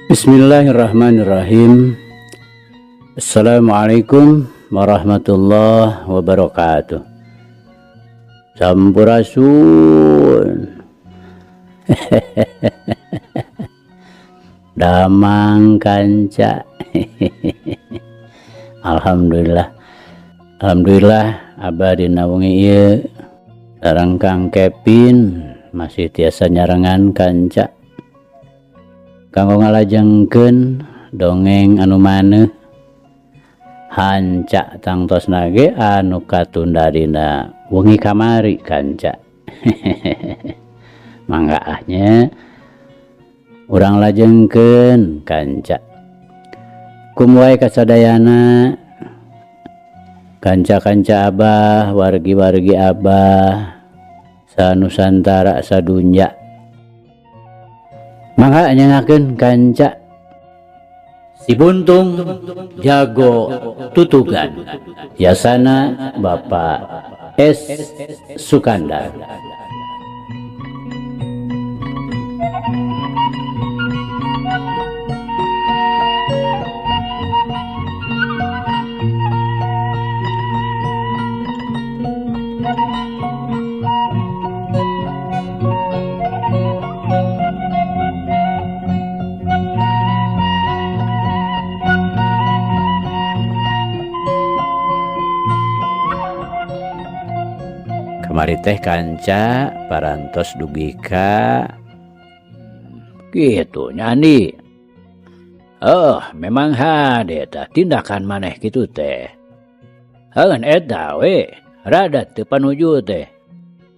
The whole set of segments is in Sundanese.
Bismillahirrahmanirrahim. Assalamualaikum warahmatullahi wabarakatuh. Sampurasun. Damang kanca. Alhamdulillah. Alhamdulillah abadi nawengi ieu sareng Kang Kevin masih tiasa nyarengan kanca kanggo ngalajengkeun dongeng anu maneh hanca tangtosna ge anu katunda dina wengi kamari kanca. Mangga ahnya urang lajengkeun kanca. Kumwae kasadayana kanca-kanca Abah, wargi-wargi Abah sanusantara sadunya. Mangga nyangakeun kanca si Buntung jago tutugan. Yasana Bapak S. Sukandar. Kamari teh kanca parantos dugika gitu nyani. Memang hade tah tindakan maneh kitu teh. Heun eta we rada teu panuju teh.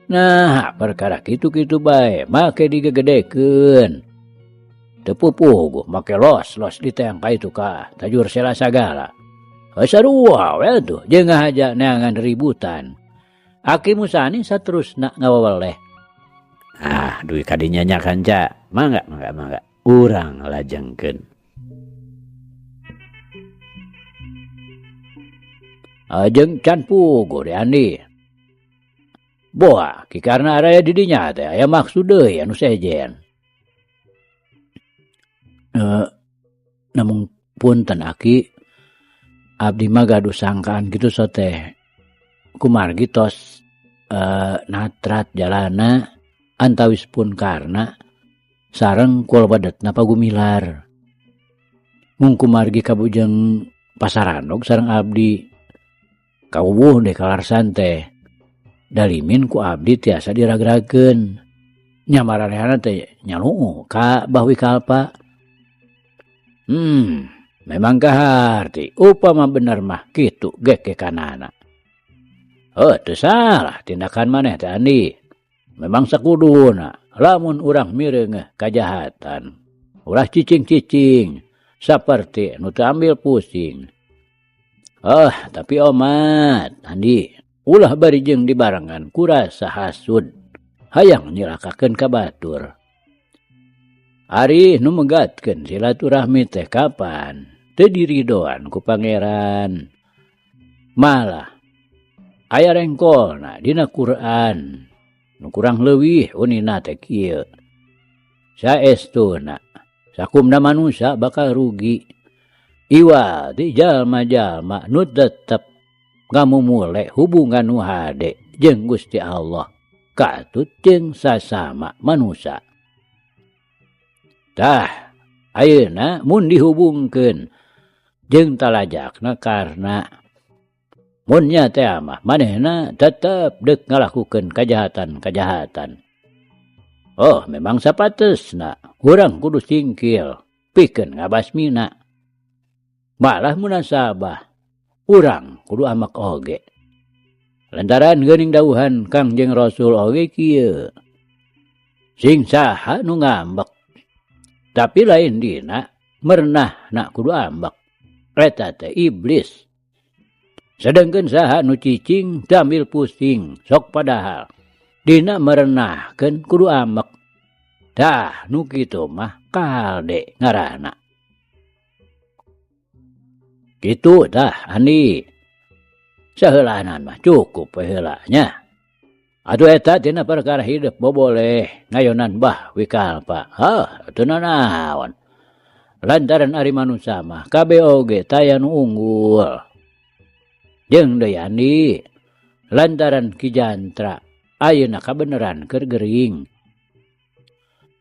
Nah, perkara kitu-kitu bae make digegedekeun. Teu pupuh make los di teh ka itu ka tajur sela sagala. Sarua we tuh jeung ngahaja neangan ributan. Aki musani saterusna ngawaweleh. Duit kadinya nya kanca. Mangga. Urang lajengkeun. Jeung can puguh de Andi. Boa, kikarna araya di dinya teh aya maksud deui anu sejen. Namun punten Aki, abdi mah gaduh sangkaan kitu so teh. Kumargi tos natrat jalana antawis pun karna sareng kulbadetna pagumilar. Mung kumargi kabujeng pasaranog sareng abdi kawuh deh kalarsan teh. Dalimin ku abdi tiasa diragrageun. Nyamaranehana teh nyalungu ka bahwi kalpa. Memang kaharti upama bener mah kitu ge ke kanana. Teu salah tindakan maneh teh Andi. Memang sakuduna lamun urang mireungeuh kajahatan, ulah cicing-cicing saperti nu teu ambil pusing. Tapi omat Andi, ulah bari jeung dibarengan ku rasa hasud hayang nyilakakeun ka batur. Ari nu megatkeun silaturahmi teh kapan teu diridoan ku pangeran. Malah aya rengkolna dina Quran nu kurang leuwih unina teh kieu. Saestuna sakumna manusia bakal rugi. Iwa di jalma-jalma nu tetep ngamumule hubungan nu hade jeung Gusti Allah katut jeung sasama manusia. Tah ayeuna mun dihubungkeun jeung talajakna karna mun nya teh mah manehna tetep deuk ngalakukeun kajahatan-kajahatan. Memang sapatesna urang kudu singkil pikeun ngabasmina. Malah munasabah urang kudu amak oge. Lantaran geuning dawuhan Kangjeng Rasul oge kieu. Sing saha nu ngambek tapi lain dina merenahna kudu ambek. Eta teh iblis. Sedangkan saha nu cicing tambil pusing sok padahal dina merenahkeun kudu amek. Tah nu kitu mah kalde ngaranna. Kitu tah Andi. Saheulanan mah cukup we heula nya. Atuh eta tina perkara hidup boleh ngayonan bah wikalpa. Teu naon. Lantaran ari manusia mah kabeh oge taya nu unggul. Jeung deui Andi, lantaran Ki Jantra ayeuna kabeneran keur gering.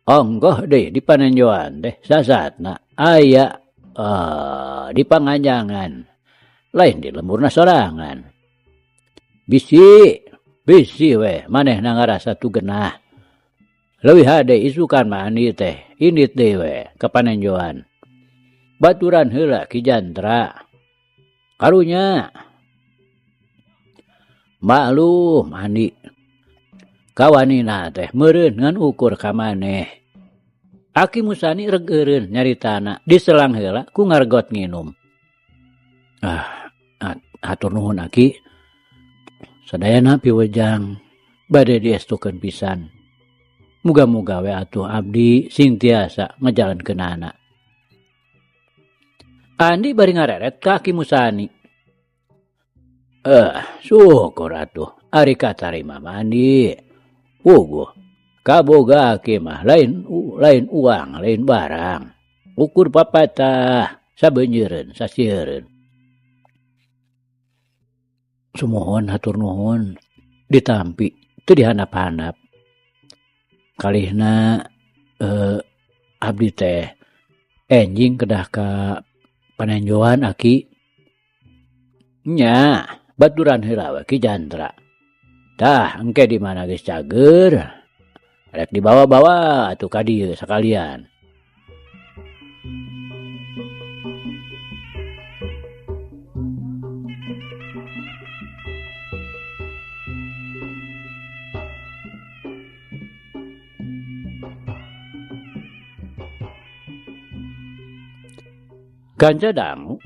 Onggoh deui di panenjoan teh sasatna aya di panganjangan, lain di lemurna sorangan. Bisi we manehna ngarasa tugenah. Leuwih hade isukan mah Andi teh indit deui we ka panenjoan. Baturan heula Ki Jantra. Karunya maklum Andi, kawanina teh meureun ngan ukur ka maneh. Aki Musani regeureun nyaritana diselang heula ku ngargot nginum. Hatur nuhun Aki. Sadayana piwejang bade diestukeun pisan. Muga-muga we atuh abdi sing tiasa ngajalankeunana. Andi bari ngareret ka Aki Musani. Syukur atuh ari katarima Andi. Puguh kaboga ke mah lain uang, lain barang. Ukur papatah sabeunjeureun sasieun. Sumohon hatur nuhun ditampi teu dihandap-handap. Kalihna abdi teh enjing kedah ka panenjoan Aki. Nya baturan heula we Ki Jantra. Tah engke di mana geus cager. Rek dibawa-bawa atuh ka dieu sakalian. Ganja dangu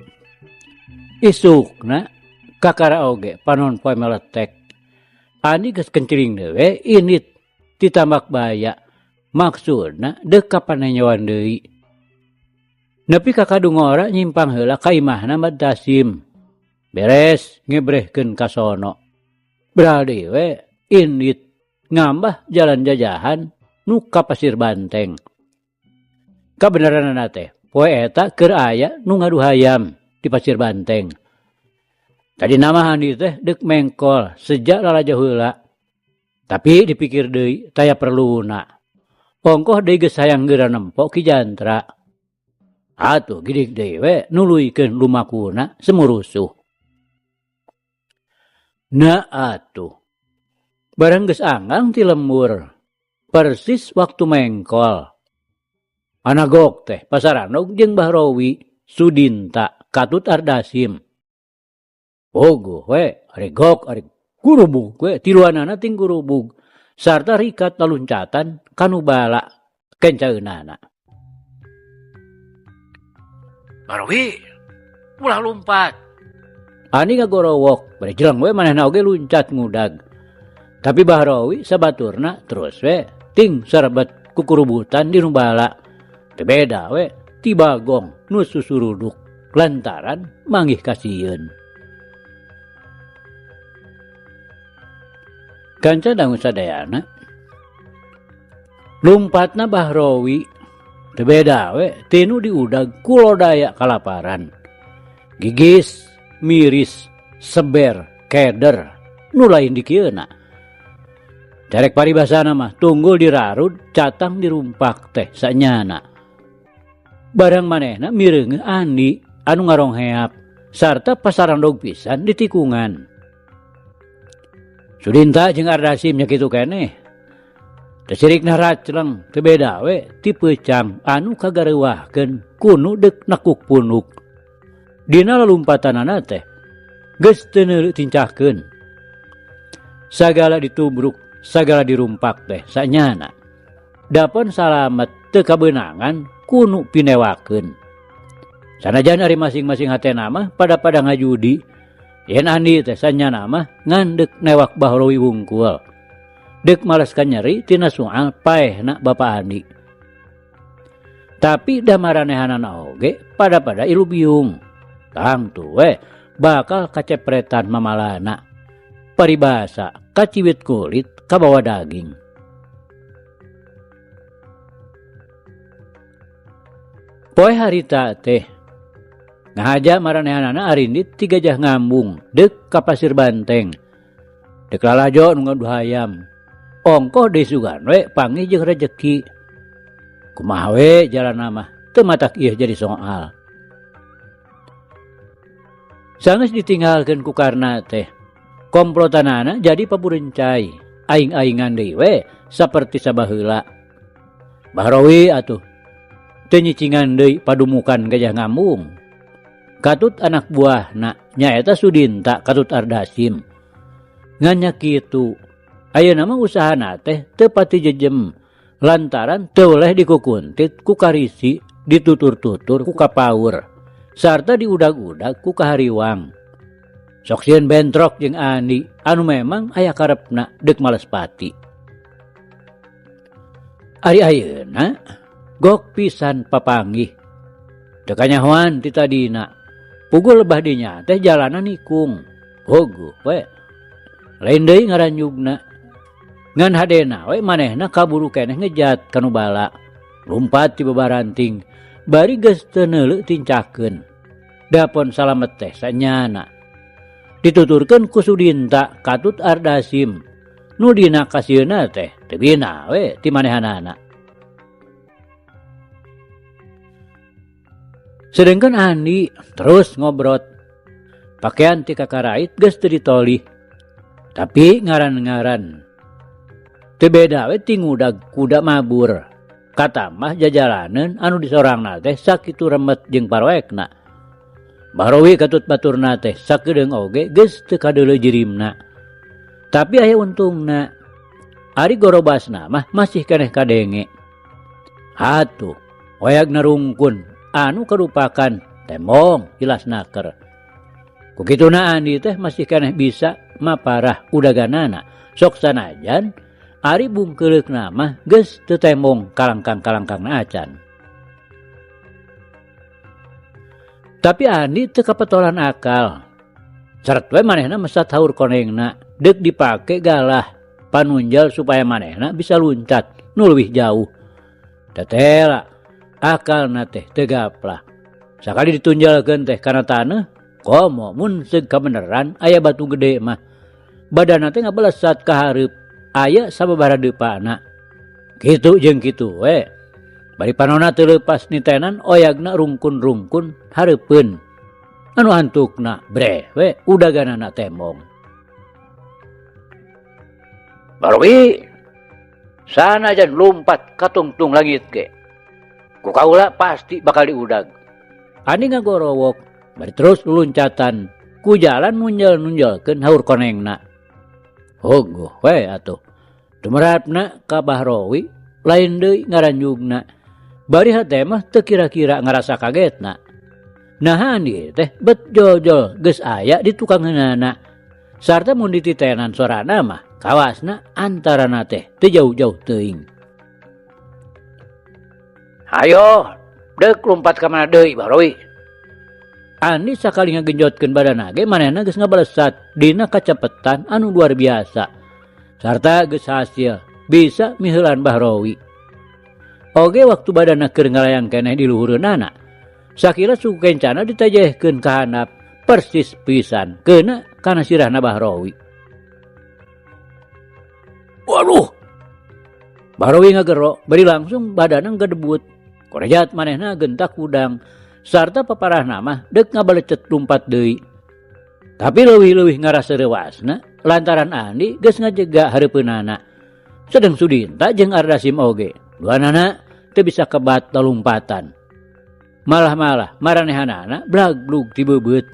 isukna kakara oge panon poe meletek. Andi geus kencring dewe init ditambak baya. Maksudna deuk ka panenjoan deui. Nepi ka kadungora nyimpang heula ka imahna Mad Dasim. Beres ngebrehkeun ka sono. Beraldi we init ngambah jalan jajahan nu ka Pasir Banteng. Kabeneranna teh poe eta keur aya nu ngaduhayam di Pasir Banteng. Tadi nama Andi teh deuk mengkol sejak lalajo heula. Tapi dipikir deui taya perluna. Ongkoh deui geus hayang geura nempo Ki Jantra. Atuh gidik deui we nuluykeun lumakuna semurusuh. Na atuh. Barang geus anggang ti lembur. Persis waktu mengkol. Anagok teh Pasaranog jeung Bahrowi Sudinta Katut Ardasim. Ogo we ari gok ari gurubug we tiluanana ting gurubug sarta rikat laluncatan kanu bala kencaeunana. Bahrowi ulah lumpat. Ani ngagorowok bari jelang we manehna oge luncat ngudag. Tapi Bahrowi sabaturna terus we ting sarebet kukurubutan di nu bala. Teu beda we ti Bagong nu susuruduk lantaran manggih kasieun. Kanca dangu sadayana lumpatna Bahrowi teu beda we tinu diudag kulodaya kalaparan. Gigis, miris, seber, keder nu lain dikieuna. Derek paribasana mah tunggul dirarud catang dirumpak teh sanyana. Barang manehna mireungeuh Andi anu ngarongheap sarta pasarandog pisan di tikungan. Sudinta jeung Ardasim nya kitu keneh. Teu sirikna racleng teu beda we ti peucang anu kagareuwahkeun ku nu deuk nekuk punuk. Dina lalumpatanana teh geus teu neuleuh tincahkeun. Sagala ditubruk, sagala dirumpak teh sanyana. Dapon salamet teu kabeunangan kunu pinewakeun. Sanajan ari masing-masing hatena mah pada ngajudi, yen Andi teh sanyana mah ngandek newak Bahrowi wungkul. Deuk maleskan nyeri tina soal paehna Bapa Andi. Tapi da maranehanana oge pada ilu biung. Tang tu we bakal kacepretan mamalana. Paribasa kaciwit kulit kabawa daging. Poe harita teh ngahaja maranehanana arindit ti gajah ngambung dek ka pasir banteng. Dek lalajo nu ngaduhayam. Ongkoh deui sugan we panggih jeung rejeki. Kumaha we jalanna mah teu matak ieu jadi soal. Sanggeus ditinggalkeun ku Karna teh. Komplotanana jadi paburencai. Aing-aingan deui we saperti sabaheula. Bahrowi atuh teu nyicingan deui padumukan gajah ngambung. Katut anak buahna nyaeta Sudinta katut Ardasim. Ngan nya kitu. Ayeuna mah usahana teh teu pati jejem lantaran teu oleh dikukuntit ku karisi, ditutur-tutur ku kapaur, sarta diudag-udag ku kahariwang. Sok sieun bentrok jeung Andi anu memang aya karepna deuk males pati. Ari ayeuna gok pisan papanggih. Teu kanyahoan ti tadina. Pugul lebah dinya teh jalanan nikung. Hogu we. Lain deui ngaranjugna. Ngan hadena we manehna kaburu keneh ngejat kanu bala. Lumpat ti babaranting, bari geus teu neuleuh tincakeun. Dapon salamet teh sanyana. Dituturkeun ku Sudinta katut Ardasim. Nu dina kasieuna teh teu bina we ti manehanana. Sedengkeun Andi terus ngobrot. Pakaian ti kakarait geus teu ditolih. Tapi ngaran-ngaran teu beda we ti ngudag kuda mabur. Katambah jajalaneun anu disorangna teh sakitu remet jeung paroekna. Bahrowi katut baturna teh sakedeung oge geus teu kadeuleu jirimna. Tapi aya untungna. Ari gorobasna mah masih keneh kadenge. Hatuh, wayagna rungkun anu karupakan tembong hilasnaker. Kukituna Andi teh masih keneh bisa maparah udaganana. Sok sanajan ari bungkeuleukna mah geus teu tembong kalangkang-kalangkangna acan. Tapi Andi teu kapetolan akal. Seret we manehna mesat haur konengna deuk dipake galah panunjal supaya manehna bisa luncat nu leuwih jauh. Tetela akalna teh teu gaplah. Sakali ditunjalkeun teh kana taneuh, komo mun seug kabeneran aya batu gede mah. Badanna teh ngabalesat ka hareup. Aya sababaraha deupana. Kitu jeung kitu we. Bari panonna teu leupas nitenan oyagna rungkun-rungkun hareupeun. Anu antukna bre we udaganana tembong. Barwi sanajan lumpat ka tungtung langit ge. Ku kaula pasti bakal diudag. Andi ngagorowok bari terus luncatan ku jalan nunjal-nunjalkeun haur konengna. Hogo we atuh. Tumeratna ka Bahrowi lain deui ngaranjugna. Bari hate mah teu kira-kira ngarasa kagetna. Nah Andi teh bet jol-jol geus aya di tukang heunana. Sarta mun dititenan sorana mah kawasna antarana teh teu jauh-jauh teuing. Hayo, deuk lumpat ka mana deui Bahrowi. Andi sakali ngagenjotkeun badanna ge manehna geus ngabalesat dina kacepetan anu luar biasa. Sarta geus hasil bisa miheulan Bahrowi. Oge waktu badanna keur ngalayang keneh di luhureunana. Sakilas suku kencana ditajehkeun ka handap persis pisan keuna kana sirahna Bahrowi. Waduh. Bahrowi ngagero bari langsung badanna ngedebut. Korejat manehna gentak udang. Sarta paparahna mah deuk ngabalecet lumpat deui. Tapi leuwih-leuwih ngarasa rewasna lantaran Andi geus ngajega hareupeunana. Sedeng Sudinta jeung Ardasim oge, duanana teu bisa kebat lompatan. Malah maranehanana blaglug ti beubeut.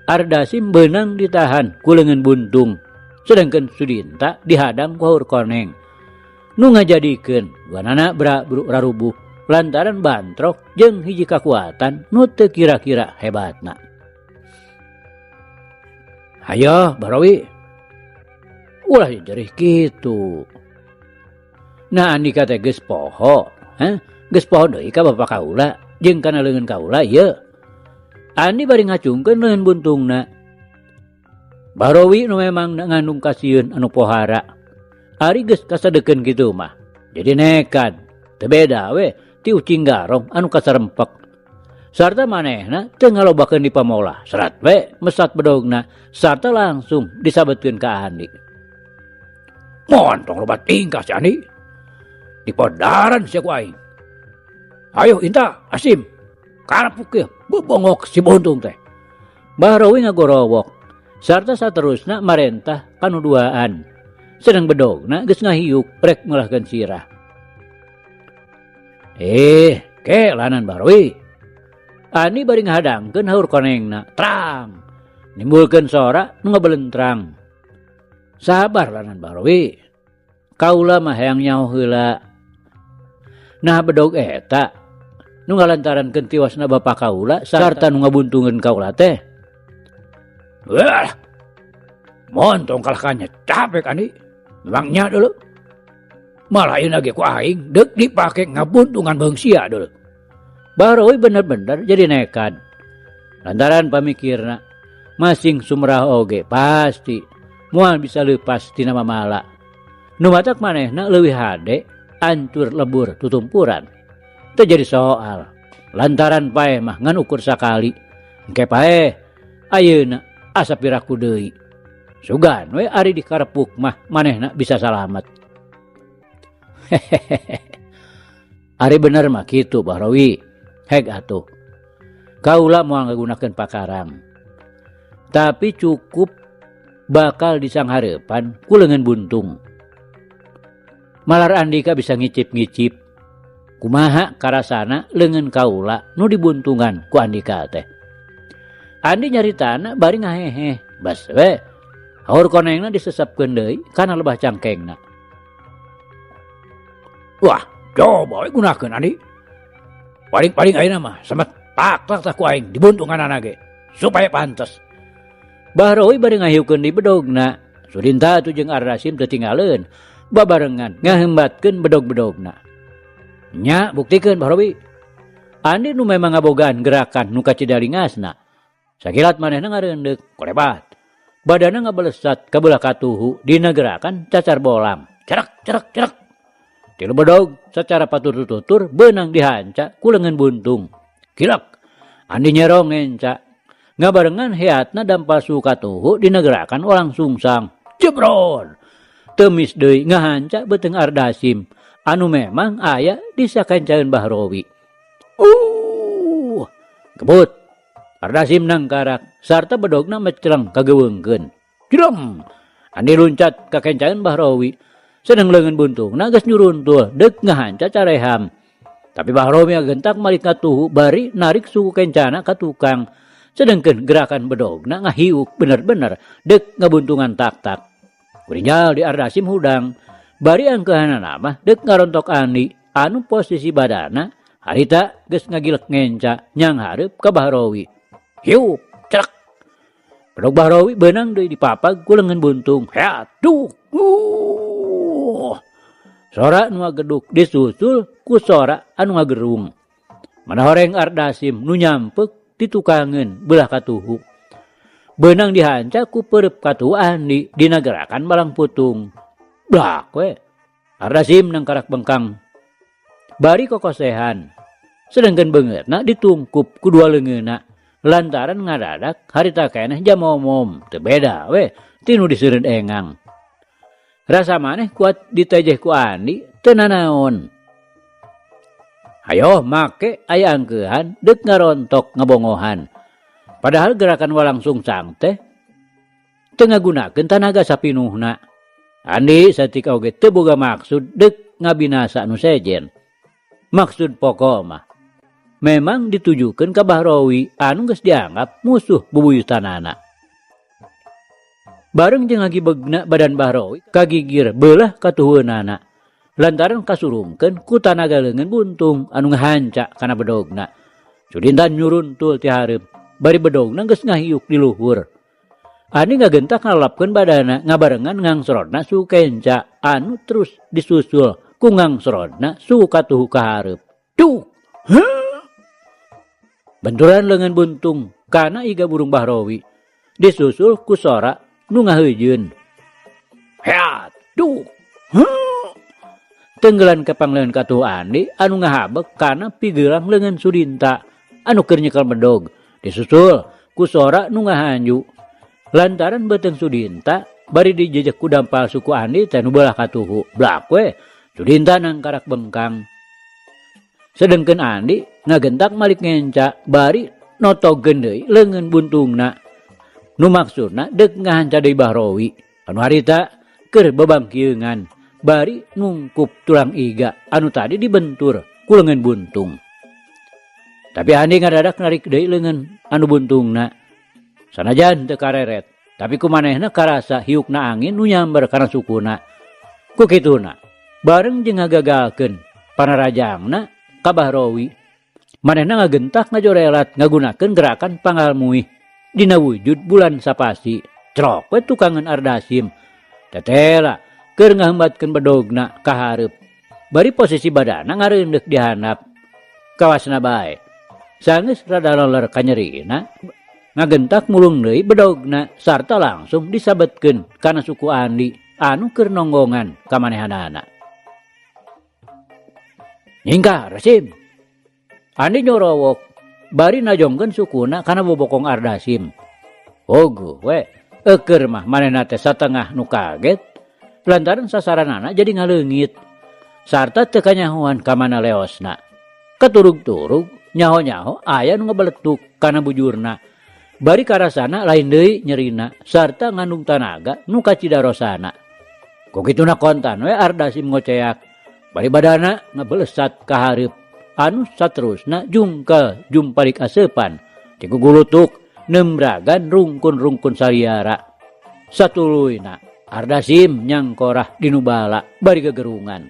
Ardasim beunang ditahan ku leungeun buntung, sedengkeun Sudinta dihadang ku haur koneng. Nu ngajadikeun duanana bra-bru rarubuh lantaran bantrok jeung hiji kakuatan nu teu kira-kira hebatna. Hayo Bahrowi. Ulah jerih kitu. Nah Andika teh geus poho, geus poho deui ka bapa kaula jeung kana leungeun kaula ieu. Andi bari ngacungkeun leungeun buntungna. Bahrowi nu memang ngandung kasieun anu pohara. Ari geus kasadekeun kitu mah. Jadi nekat. Teu beda we ti ucing garong anu kasarempek. Sarta manehna teu ngalobakeun di pamolah. Serat we mesat bedogna sarta langsung disabetkeun ka Andi. Montong loba tingkah si Andi. Di podaran si aku aing. Ayo Inta, Asim. Karapuk ya, bebongok si buntung teh. Bahrowi ngagorowok. Sarta saterusna marentah kanuduaan. Sedang bedogna geus ngahiuk rek ngelahkeun sirah. Ke lanan Bahrowi. Ani bari ngahadangkeun haur konengna, terang. Nimbulkeun sora nu ngabelentrang. Sabar lanan Bahrowi. Kaula mah hayang nyaho heula. Nah bedog eta nu ngalantarankeun tiwasna bapa kaula sarta nu ngabuntungeun kaula teh. Wah. Montong kalahkannya capek Ani. Memangnya dulu. Malah ieu ge ku aing deuk dipake ngabuntungan beungsia dulu. Bahrowi bener-bener jadi nekat. Lantaran pamikirna masing sumrah oge pasti moal bisa leupas tina mamala. Nu matak manehna leuwih hade ancur lebur tutumpuran. Teu jadi soal. Lantaran paeh mah ngan ukur sakali. Engke paeh ayeuna asa piraku deui. Sugan we ari dikarepuk mah manehna bisa salamet. Ari bener mah kitu Bahrowi. Heg atuh. Kaula moal ngagunakeun pakarang. Tapi cukup bakal disanghareupan ku leungeun buntung. Malar Andika bisa ngicip-ngicip kumaha karasana leungeun kaula nu dibuntungan ku Andika teh. Andi nyaritana bari ngahehe. Bas we haur konengna disesepkeun deui kana lebah cangkengna. Wah, coba we gunakeun Andi. Paling-paling ayeuna mah semet tak ku aing dibuntunganana ge supaya pantes. Bahrowi bari ngahiukeun di bedogna. Sudinta atuh jeung Ardasim teu tinggaleuan babarengan ngahembatkeun bedog-bedogna. Nya buktikeun Bahrowi. Andi nu memang ngabogaan gerakan nu kacidalingasna. Sakilat manehna ngareundeuk kolebat. Badanna ngabalesat ka beulah katuhu dina gerakan cacar bolang. Cerak. Tilu bedog secara patur-tutur beunang dihanca ku leungeun buntung. Kilak. Andi nyerong ngenca. Ngabarengan heatna dampal su katuhu dina gerakan walang sungsang. Jebron. Temis deui ngahanca beuteung Ardasim anu memang aya di sakancaeun Bahrowi. Gebut. Ardasim nangkarak sarta bedogna mecreng kageweungkeun. Direm. Andi luncat ka kencaeun Bahrowi. Sedang leungeun buntungna geus nyuruntul deuk ngahanca careham. Tapi Bahrowi ngagentak malik katuhu bari narik suku kencana ka tukang. Sedengkeun gerakan bedogna ngahiuk bener-bener deuk ngabuntungan tak-tak. Kurinjal di Ardasim hudang. Bari angkeuhanana mah deuk ngarontok Andi anu posisi badana harita geus ngagilek ngenca nyang hareup ka Bahrowi. Hiup, cerak. Bedog Bahrowi beunang deui dipapag ku leungeun buntung. Aduh. Sora nu ngageduk disusul ku sora anu ngagerung. Mana horeng Ardasim nu nyampeuk ditukangeun beulah katuhu. Beunang dihanca ku peureub katuhu Andi dina gerakan balang putung. Blak we. Ardasim nangkarak bengkang. Bari kokosehan. Sedengkeun beungeutna ditungkup ku dua leungeunna. Lantaran ngadadak harita keneh jamomom. Teu beda we tinu diseureun engang. Rasa maneh kuat ditejeh ku Andi teu nanaon. Hayo make aya angkeuhan deuk ngarontok ngabongohan. Padahal gerakan walang sungsang teh teu ngagunakeun tanaga sapinuhna. Andi satika oge teu boga maksud deuk ngabinasa nu sejen. Maksud pokok mah memang ditujukeun ka Bahrowi anu geus dianggap musuh bubuyutanana. Bareng jeung ngagibegna badan Bahrowi kagigir beulah katuhunana. Lantaran kasurungkeun ku tanaga leungeun buntung anu ngahanca kana bedogna. Sudintan nyuruntul ti hareup. Bari bedogna geus ngahiuk di luhur. Andi ngagentak ngalapkeun badana ngabarengan ngangsrodna su kenca anu terus disusul ku ngangsrodna su katuhu ka hareup. Duh. Benturan leungeun buntung kana iga burung Bahrowi disusul ku sora nu ngaheujeun. Duh. tenggelan ke pangleun katuh Andi anu ngahabek kana pigelang leungeun Sudinta anu keur nyekel bedog disusul ku sora nu ngahanju. Lantaran beuteung Sudinta bari dijejek ku dampal suku Andi teh nu beulah katuhu. Blak we Sudinta nangkarak bengkang. Sedengkeun Andi ngagentak malik ngenca bari notogeun deui leungeun buntungna. Nu maksudna deuk ngahanca deui Bahrowi. Anu harita keur babangkieunan bari nungkup tulang iga anu tadi dibentur ku leungeun buntung. Tapi Andi ngadadak narik deui leungeun anu buntungna. Sanajan teu kareret, tapi kumanehna karasa hiukna angin nu nyamber kana sukuna. Ku kituna, bareng jeung ngagagalkeun panarajangna ka Bahrowi, manehna ngagentak ngajorelat ngagunakeun gerakan pangalmuih dina wujud bulan sapasi. Crok we tukangan Ardasim. Tetela keur ngahambatkeun bedogna ka hareup. Bari posisi badana ngareundek di handap. Kawasna bae. Sageus rada leler kanyerina, ngagentak mulung deui bedogna sarta langsung disabetkeun kana suku Andi anu keur nonggongan ka manehanana. Nyingka Rasim. Andi nyorowok bari najongkeun sukuna kana bobokong Ardasim. Ogu we eukeur mah manehna teh satengah nu kaget lantaran sasaranana jadi ngaleungit sarta teu kanyahoan ka mana leosna. Katurug-turug nyaho-nyaho aya nu ngabeletuk kana bujurna. Bari karasana lain deui nyerina sarta ngandung tanaga nu kacidarosana. Ku kituna kontan we Ardasim ngoceak. Bari badana ngabelesat ka hareup anu saterusna jungkel jumparik aseupan ti gugulutuk nembragan rungkun-rungkun saliara. Satuluyna Ardasim nyangkorah dinu bala bari gegerungan.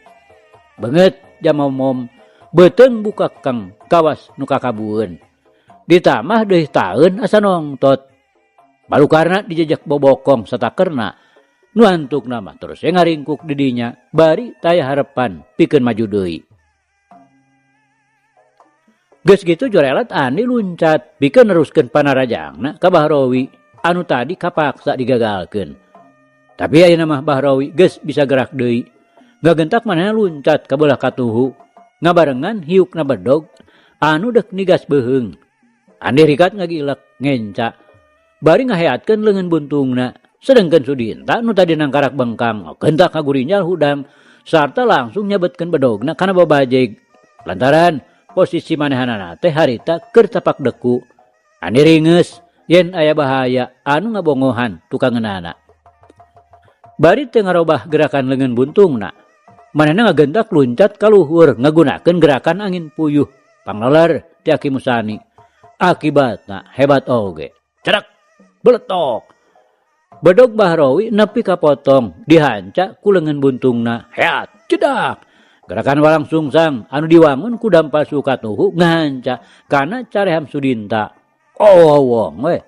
Beungeut jamomom beuteung buka kang kawas nu kakabueun. Ditamah deui taeun asa nongtot. Balukarna dijejak bobokong satakerna nu antukna mah terus ngaringkuk di dinya bari taya harepan pikeun maju deui. Geus kitu jorelat Andi luncat pikeun neruskeun panarajangna ka Bahrowi anu tadi kapaksa digagalkeun. Tapi ayeuna mah Bahrowi geus bisa gerak deui. Ngagentak manehna luncat ka beulah katuhu ngabarengan hiukna bedog anu deuk nigas beuheung. Andi rikat ngagilek ngenca bari ngaheatkeun leungeun buntungna. Sedengkeun Sudinta nu tadi nangkarak bengkang gentak ngagurinjal hudang sarta langsung nyabetkeun bedogna kana babajeg. Lantaran posisi manehanana teh harita keur tapak deku. Andi ringeus yen aya bahaya anu ngabongohan tukangeunana. Bari teu ngarobah gerakan leungeun buntungna, manehna ngagentak luncat ka luhur ngagunakeun gerakan angin puyuh pangleler ti Aki Musani. Akibatna hebat oge. Cedak beletok. Bedog Bahrowi nepi kapotong dihanca ku leungeun buntungna. Heat cedak. Gerakan walang sungsang anu diwangun ku dampal sukatuhu ngahanca kana careham Sudinta. Wong we.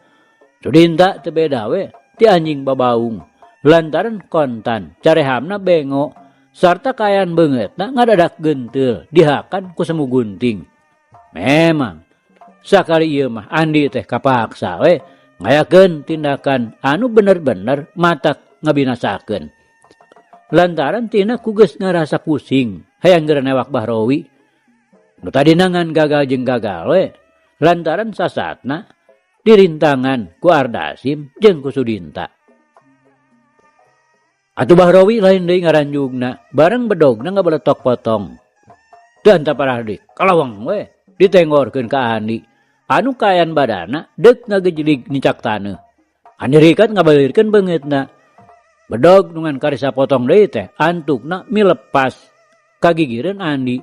Sudinta teu beda we ti anjing babaung. Lantaran kontan carehamna bengo sarta kaayaan beungeutna ngadadak genteul dihakan ku semu gunting. Memang sakali ieu mah Andi teh kapaksa we ngayakeun tindakan anu bener-bener matak ngabinasakeun. Lantaran tina ku geus ngarasa pusing hayang geura newak Bahrowi. Nu tadina ngan gagal jeung gagal we lantaran sasatna dirintangan ku Ardasim jeung ku Sudinta. Atuh Bahrowi lain deui ngaranjugna bareng bedogna ngabeletok potong. Dan taparah deui kalawang we ditenggorkeun ka Andi. Anu kaayaan badana deuk ngagejelig nicak taneuh. Andi rikat ngabalirkeun beungeutna. Bedog nu ngan karisa potong deui teh antukna milepas kagigireun Andi.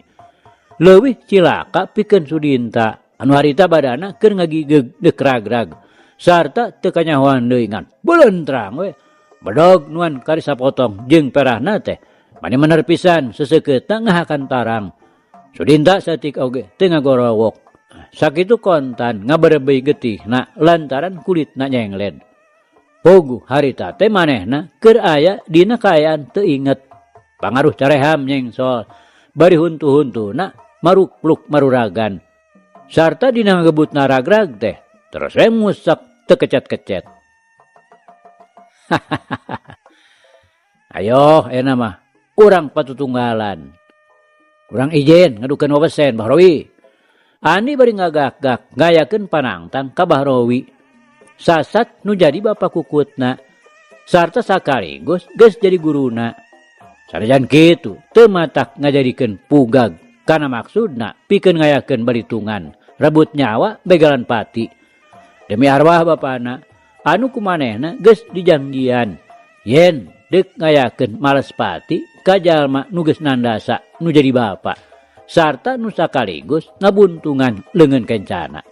Leuwih cilaka pikeun Sudinta anu harita badana keur ngagigeg deuk ragrag sarta teu kanyahoan deui ngan belentrang we. Bedog nu ngan karisa potong jeung perahna teh mane-maner pisan seseukeutna ngahakan tarang. Sudinta satik oge teu ngagorowok. Sakitu kontan ngabarebei getihna lantaran kulitna nyengled. Pogu harita teh manehna keur aya dina kaayaan teu inget. Pangaruh careham nyengsol bari huntu-huntuna marukluk maruragan. Sarta dina ngagebutna ragrag teh terus we musak teu kecet-kecet. Ayo euna mah urang patutunggalan. Urang ijen ngadukeun wawesen Bahrawi. Ani bari ngagak-gak ngayakeun panangtang ka Bahrawi. Sasat nu jadi bapa kukutna sarta sakaligus geus jadi guruna. Sanajan kitu teu matak ngajadikeun pugag kana maksudna pikeun ngayakeun balitungan rebut nyawa begalan pati. Demi arwah bapana anu kumanehna geus dijanggian yen deuk ngayakeun males pati ka jalma nu geus nandasa nu jadi bapa sarta nu sakaligus ngabuntungan leungeun kencana.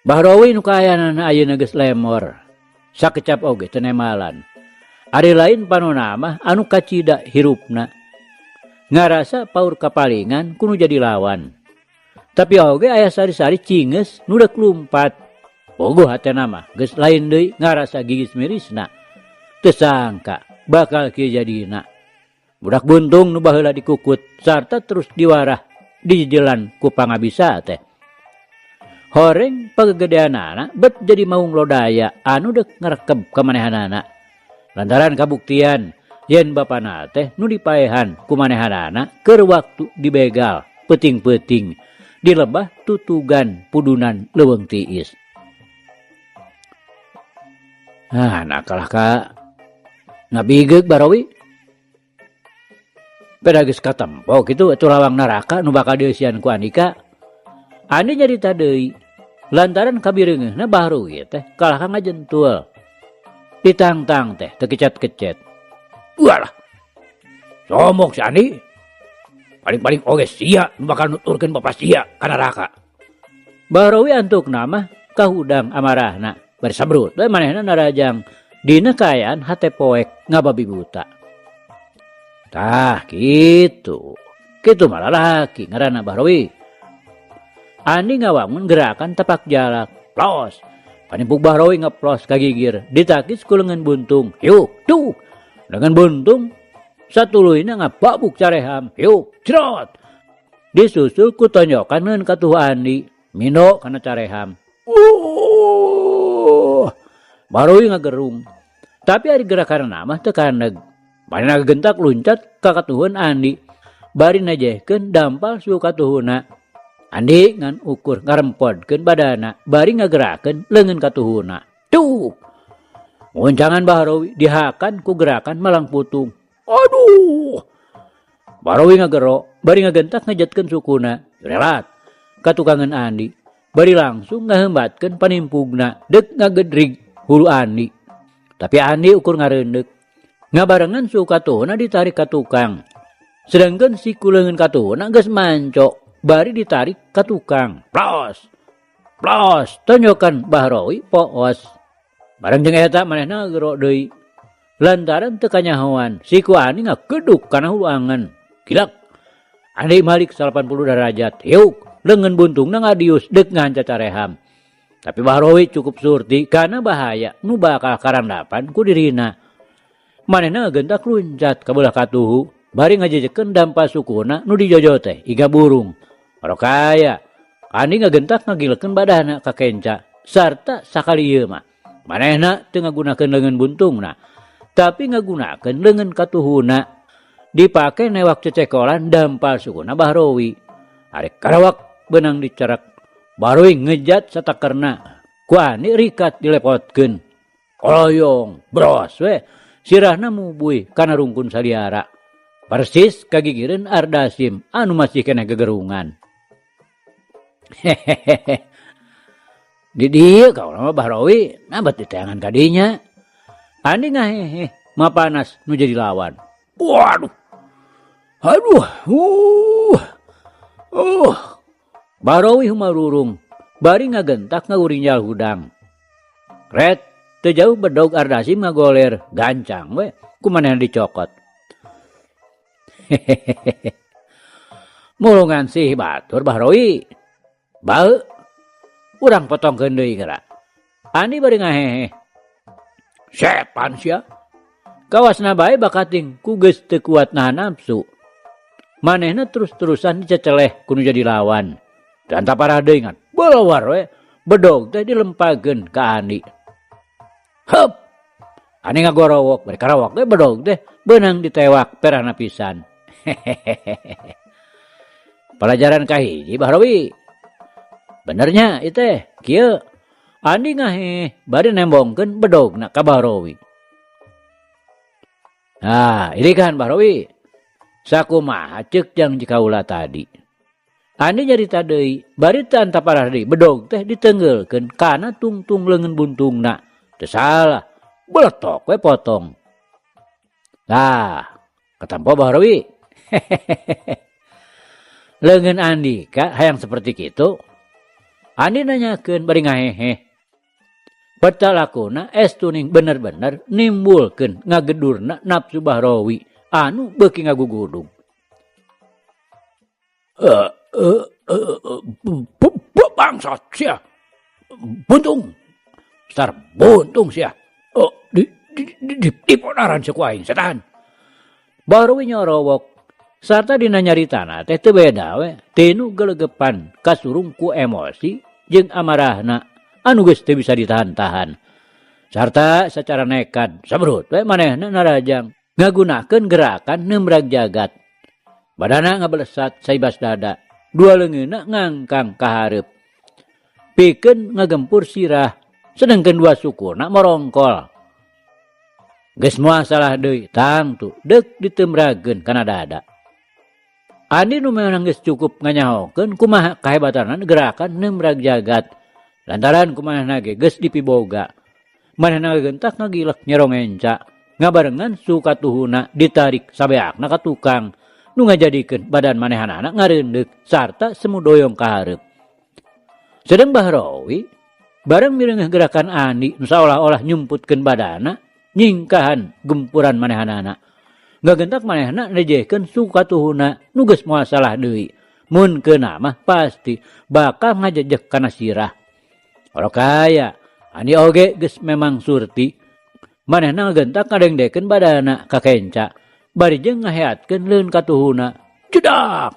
Bahrawi nu kaayana ayeuna geus lemor sakecap oge teu nemalan. Ari lain panonna mah anu kacida hirupna ngarasa paur kapalingan kudu jadi lawan. Tapi oge aya sari-sari cingeus nu deuk lumpat. Bogoh hatena mah geus lain deui ngarasa gigis mirisna. Teu sangka bakal kieu jadina. Budak buntung nu baheula dikukut sarta terus diwarah dijejelan ku pangabisa teh. Horeng pagegedeanana bet jadi maung lodaya anu deuk ngarekeb ka manehanana. Lantaran kabuktian yen bapana teh nu dipaehan ku manehanana keur waktu dibegal peuting-peuting di lebah tutugan pudunan leuweung tiis. Nakalah ka nabigeug Bahrawi. Pada geus katempo kitu atuh lawang naraka nu bakal dieusian ku Andika. Ani nyarita deui lantaran kabireungeunna Bahrawi teh kalah ka ngajentul. Ditangtang teh teu kecet-kecet. Walah. Somok si Andi. Paling-paling oge sia nu bakal nuturkeun bapa sia ka neraka. Bahrawi antukna mah kahudang amarahna. Bari sabrut we manehna narajang dina kaayaan hate poek ngababi buta. Tah kitu. Kitu mah lalaki ngaranna Bahrawi. Andi ngawangun gerakan tapak jalak. Plos. Panimpuk Bahrawi ngeplos kagigir. Ditakis ku leungeun buntung. Yuk, tuh. Dengan buntung satuluhina ngababuk careham. Yuk, cerot. Disusul ku tonjokaneun ka tuh Andi. Mino kana careham. Bahrawi ngagerung. Tapi ari gerakanna mah teu kandeg. Manehna gentak luncat ka katuhun Andi. Bari najehkeun dampal suku katuhuna. Andi ngan ukur ngarempodkeun badana bari ngagerakeun leungeun katuhuna. Tuh. Muncangan Bahrawi dihakan ku gerakan malang putung. Aduh. Bahrawi ngagero bari ngagentak ngajetkeun sukuna. Relat katukangan Andi. Bari langsung ngahembatkeun panimpugna deuk ngagedrig hulu Andi. Tapi Andi ukur ngareundek. Ngabarengan suku katuhuna ditarik ka tukang. Sedangkan si kuleungeun katuhuna geus manco. Bari ditarik ka tukang. Plos. Plos. Tonjokan Bahrawi poos. Bareng jeung eta manehna gero deui. Lantaran teu kanyahoan si ku Andi ngakeduk kana hulu angen. Kilak. Andi malik 80 derajat. Yuk. Leungeun buntungna ngadius deuk nganca careham. Tapi Bahrawi cukup surti karena bahaya nu bakal karandapan ku dirina. Manehna ngagentak luncat ka beulah katuhu bari ngajejekeun dampa sukuna nu dijojo teh iga burung. Aro kaya Andi ngagentak ngagilekeun badana ka kenca sarta sakali ieu mah manehna teu ngagunakeun leungeun buntungna tapi ngagunakeun leungeun katuhuna dipake newak cecekolan dampal sukuna Bahrawi. Arek karawak beunang dicerak Bahrawi ngejat satakerna ku Andi rikat dilepotkeun. Koloyong bros we sirahna mubuih kana rungkun saliara. Persis kagigireun Ardasim anu masih keneh gegerungan. Hehehe. Di dieu kaula mah Bahrawi nabat diteangan ka dinya. Andi ngahehe mapanas nu jadi lawan. Waduh. Aduh. Bahrawi humarurung bari ngagentak ngaurinjal hudang. Ret teu jauh bedog Ardasim ngagoler gancang we kumanehna dicokot. Hehehe. Mulungan sih batur Bahrawi. Bae urang potongkeun deui geura. Andi bari ngahehe. Setan sia. Kawasna bae bakating ku geus teu kuat nahan nafsu. Manehna terus-terusan diceceleh kudu jadi lawan. Dan taparah deui ngan. Belawar we bedog teh dilempageun ka Andi. Heup. Andi ngagorowok bari karawak we bedog teh beunang ditewak perahna pisan. Pelajaran kahiji Bahrawi. Benernya itu kieu Andi ngahe bari nembongkeun bedogna ka Bahrawi. Nah, ini kan Bahrawi. Sakumaha ceuk jang jikaula tadi. Andi nyarita deui, bari teu antaparah deui bedog teh ditenggelekeun kana tungtung leungeun buntungna. Teu salah, beletok we potong. Nah, ketampo Bahrawi. Leungeun Andika hayang seperti kitu. Andi nanyakeun bari ngahehe. Patalakuna estuning bener-bener nimbulkeun ngagedurna nafsu Bahrawi anu beuki ngagugudung. Bangsat sia. Buntung. Star buntung sia. Di ponaran saku aing setan. Bahrawi nyorowok sarta dina nyaritana teh teu beda we tinu gelegepan kasurung ku emosi jeung amarahna anu geus teu bisa ditahan-tahan. Sarta secara nekat sabrut we manehna narajang ngagunakeun gerakan nembrag jagat. Badana ngabalesat saibas dada, dua leungeunna ngangkang ka hareup. Pikeun ngagempur sirah, sedengkeun dua sukuna morongkol. Geus moal salah deui, tangtu deuk ditembrageun kana dada. Andi nu meunang geus cukup nganyahokeun kumaha kahebatanna gerakan nembrag jagat. Lantaran kumanehna ge geus dipiboga. Manehna gentak ngagilek nyerong enca, ngabarengan sukatuhuna ditarik sabeakna ka tukang. Nu ngajadikeun badan manehanana ngareundeuh sarta semu doyong ka hareup. Sedeng Bahrawi bareng mireungeuh gerakan Andi nu saolah-olah nyumputkeun badana nyingkahan gempuran manehanana. Ngagentak manehna nejehkeun sukatuhuna nu geus moal salah deui. Mun keuna mah pasti bakal ngajejek kana sirah. Ora kaya Andi oge geus memang surti. Manehna ngagentak ngadengdekeun badana ka kenca. Bari jeung ngaheatkeun leun katuhuna. Jedak.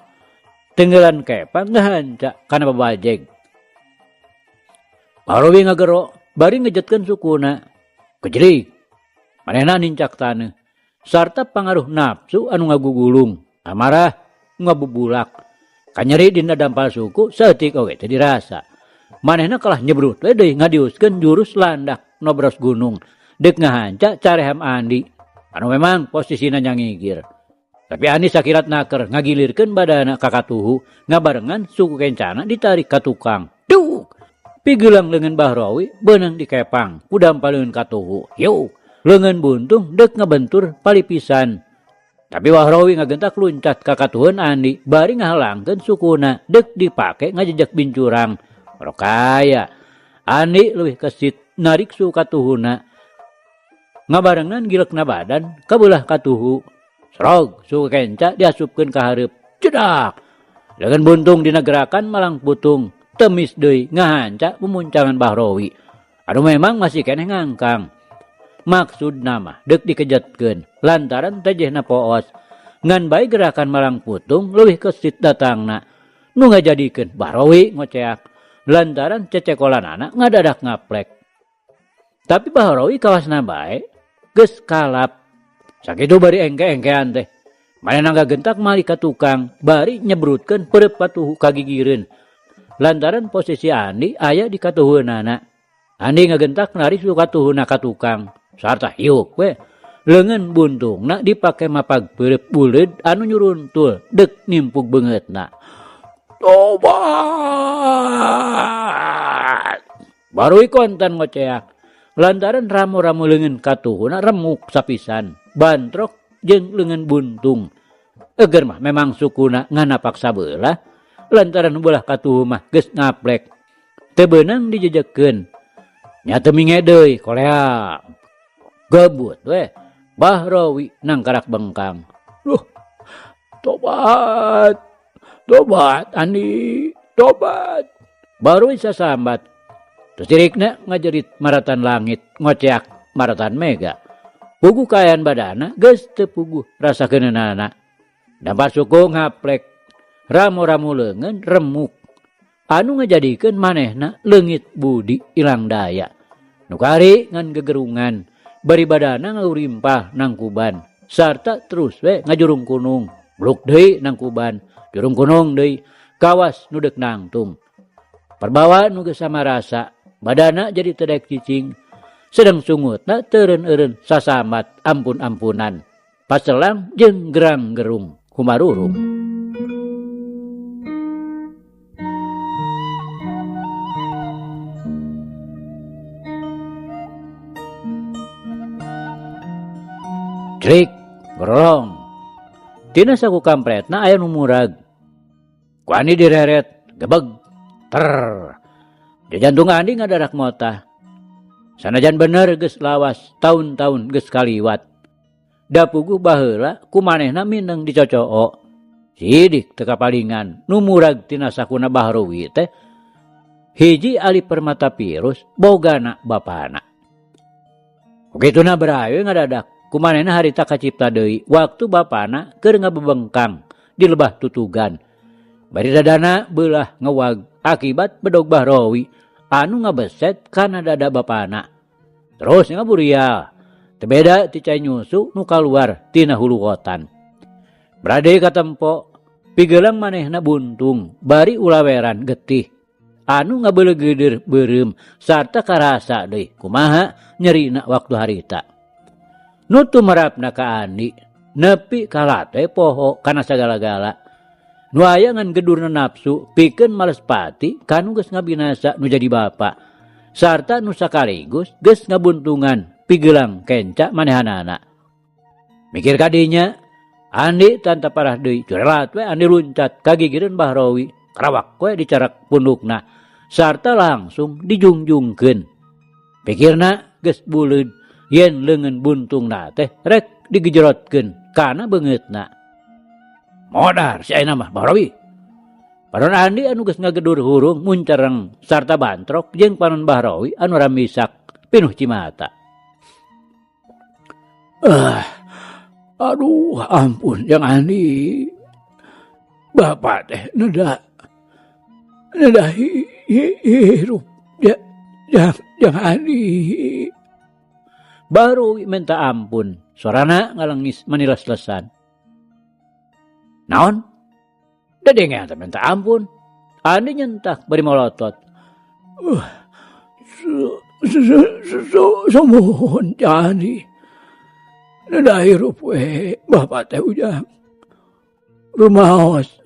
Tenggelan kepang ngahanca kana babajeg. Bahrawi ngagero bari ngejetkeun sukuna. Kejrig. Manehna nincak taneuh. Sarta pangaruh nafsu anu ngagugulung. Amarah ngabubulak. Kanyeri dina dampal suku saeutik oge teu dirasa. Manehna kalah nyebrut we deui ngadiuskeun jurus landak nobros gunung. Deuk ngahanca careham Andi. Anu memang posisina nyangigir. Tapi Andi sakirat naker ngagilirkeun badana ka katuhu ngabarengan suku kencana ditarik ka tukang. Duk! Pigelang leungeun Bahrawi beunang dikepang ku dampaleun katuhu. Yuk! Leungeun buntung deuk ngabentur palipisan. Tapi Bahrawi ngagentak luncat ka katuheun Andi bari ngahalangkeun sukuna deuk dipake ngajejek bincurang. Ora kaya Andi leuwih kesit narik su katuhuna. Ngabarengan gilekna badan kabelah katuhu. Srog suku kenca diasupkeun ka hareup. Jedak. Leungeun buntung dina gerakan malang putung. Temis deui ngahanca mumuncangan Bahrawi. Anu memang masih keneh ngangkang. Maksudna mah deuk dikejetkeun lantaran tejehna poos. Ngan bae gerakan malang putung leuwih kesit datangna. Nu ngajadikeun Bahrawi ngoceak lantaran cecekolanana ngadadak ngaplek. Tapi Bahrawi kawasna bae geus kalap. Sakitu bari engke-engkean teh. Manehna ngagentak malih ka tukang bari nyebrutkeun perep katuhu kagigireun. Lantaran posisi Andi aya di katuheunana. Andi ngagentak narik su katuhuna ka tukang. Sarta hiuk we. Leungeun buntungna dipake mapag perep buleud anu nyuruntul deuk nimpug beungeutna. Tobat! Bahrawi kontan ngoceak. Lantaran ramu-ramu leungeun katuhuna remuk sapisan, bantrok jeung leungeun buntung. Eueur mah memang sukuna nganapak sabeula, lantaran ulah katuhu mah geus ngaplek. Teu beunang dijejekeun. Nya teu minge deui kolea. Gebut we. Bahrawi nangkarak bengkang. Loh. Tobat. Tobat Andi, tobat. Bahrawi sasambat. Terus dirikna ngajerit maratan langit, ngoceak maratan mega. Puguh kaayaan badana, geus teu puguh rasa keuneunana. Dampar suku ngaplek, ramu-ramu leungeun remuk. Anu ngajadikeun manehna leungit budi ilang daya. Nu kari ngan gegerungan, bari badana ngaurimpah nangkuban, sarta terus we ngajurung kunung. bluk deui nang kuban, jurung gunung deui, kawas nu deuk nangtung. Perbawa nu geus samarasa, badana jadi teu daek cicing, sedang sungutna teureun-eureun sasamat ampun-ampunan. Paselang jeung gerang-gerung humarurung. Trik, gorolong. Tina saku kampretna aya nu murag. Ku ani direret, gebeg, ter. Di jantung Andi ngadarak motah. Sanajan bener geus lawas, tahun-tahun geus kaliwat. Da puguh baheula ku manehna mineng dicocoo. Sidik teu kapalingan nu murag tina sakuna Bahrowi teh hiji ali permata pirus bogana bapana. Kukituna beraeu ngadadak kumanehna harita kacipta deui waktu bapana keur ngabebengkang di lebah tutugan. Bari dadana beulah ngewag akibat bedog Bahrowi anu ngabeset kana dada bapana. Terus ngaburial teu beda ti cai nyusu nu kaluar tina hulu kotan. Brade katempo pigelang manehna buntung bari ulaweran getih anu ngabeuleugeuder beureum sarta karasa deui kumaha nyerina waktu harita. Nu tumerapna ka Andi nepi ka latih poho kana sagala-gala. Nu aya ngan gedurna nafsu pikeun males pati kanu geus ngabinasa nu jadi bapa. Sarta nu sakaligus geus ngabuntungan pigelang kenca manehanana. Mikir kadinya Andi tanta parah deui curelat we Andi luncat ka gigireun Bahrowi karawak we dicarak pundukna sarta langsung dijungjungkeun. Pikirna geus buleud yen leungeun buntungna teh rek digejrotkeun kana beungeutna. Modar si ayeuna mah Bahrowi. Panon Andi anu geus ngagedur hurung muncereng sarta bantrok jeung panon Bahrowi anu ramisak pinuh cimata. Aduh ampun Jang Andi. Bapak teh neda hirup Jang Andi. Bahrowi minta ampun, suarana ngalengis manilas lesan. Naon? Dadenge teh minta ampun. Andi nyentak bari molotot. Sumuhun Jang Andi. Neda hirup we bapak teh ujang. Rumaos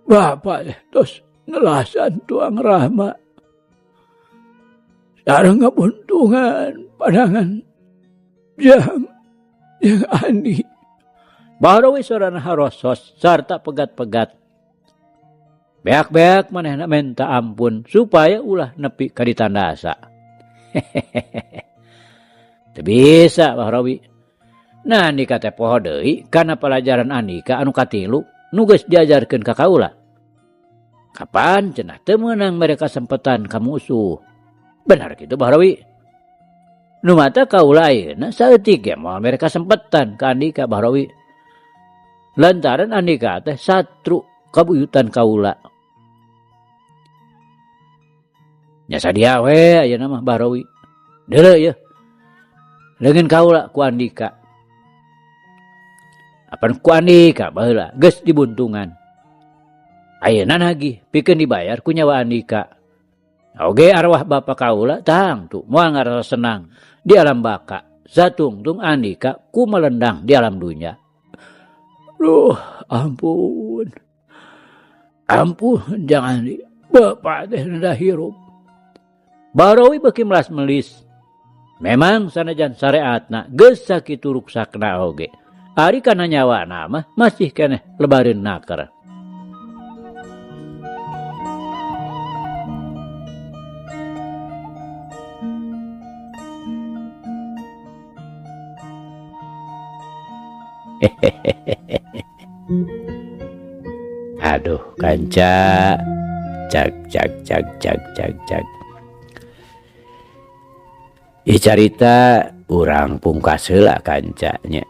bapak teh tos nelasan tuang rahma. Sareng ngabuntungan padangan Jang Andi. Bahrowi sorana harosos sarta pegat-pegat. Beak-beak manehna minta ampun supaya ulah nepi ka ditandasa. Teu bisa Bahrowi. Nah Andika teh poho deui kana pelajaran Andika anu katilu nu geus diajarkeun ka kaula. Kapan cenah teu meunang mereka sempetan ka musuh. Benar kitu Bahrowi. Nu mata kaula ayeuna saeutik ge moal mereka sempetan ka Andika Bahrowi. Lantaran Andika teh satru kabuyutan kaula. Nya sadia we ayeuna mah Bahrowi. Deuleu yeuh. Leungeun kaula ku Andika. Apan ku Andika baheula geus dibuntungan. Ayeuna nagih pikeun dibayar ku nyawa Andika. Oge arwah bapa kaula tang tu moal ngarasa senang di alam baka. Satungtung Andika ku melendang di alam dunya. Duh, ampun. Ampun Jang Andi. Bapak teh neda hirup. Bahrowi beuki melas melis. Memang sanajan syariatna geus sakitu ruksakna oge. Ari kana nyawana mah masih keneh lebareun naker. Aduh kanca cak. Ieu carita urang pungkas heula kanca nya.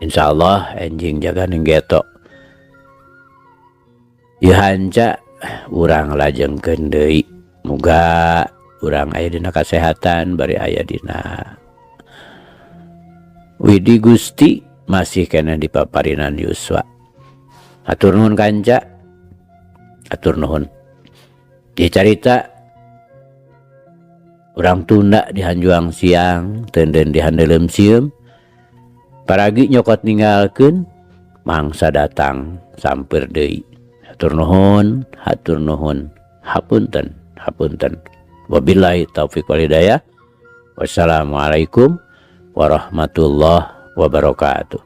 Insyaallah enjing jaga nenggeto. Ieu hanca urang lajengkeun deui. Muga urang aya dina kasehatan bari aya dina widi Gusti masih kena dipaparinan yuswa. Atur nuhun kanca, atur nuhun. Di carita urang tunda di Hanjuang siang, tenden di handelem sieum, paragi nyokot ninggalkeun, mangsa datang sampeur deui. Hatur nuhun, hapunten, hapunten. Wabillahi taufiq wal hidayah. Wassalamualaikum warahmatullahi wabarakatuh.